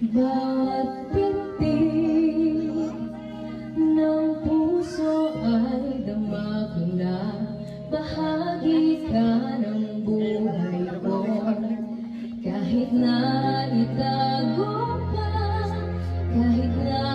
Bawat pintig ng puso ay dama ko na bahagi ka ng buhay ko. Kahit na itago pa, kahit na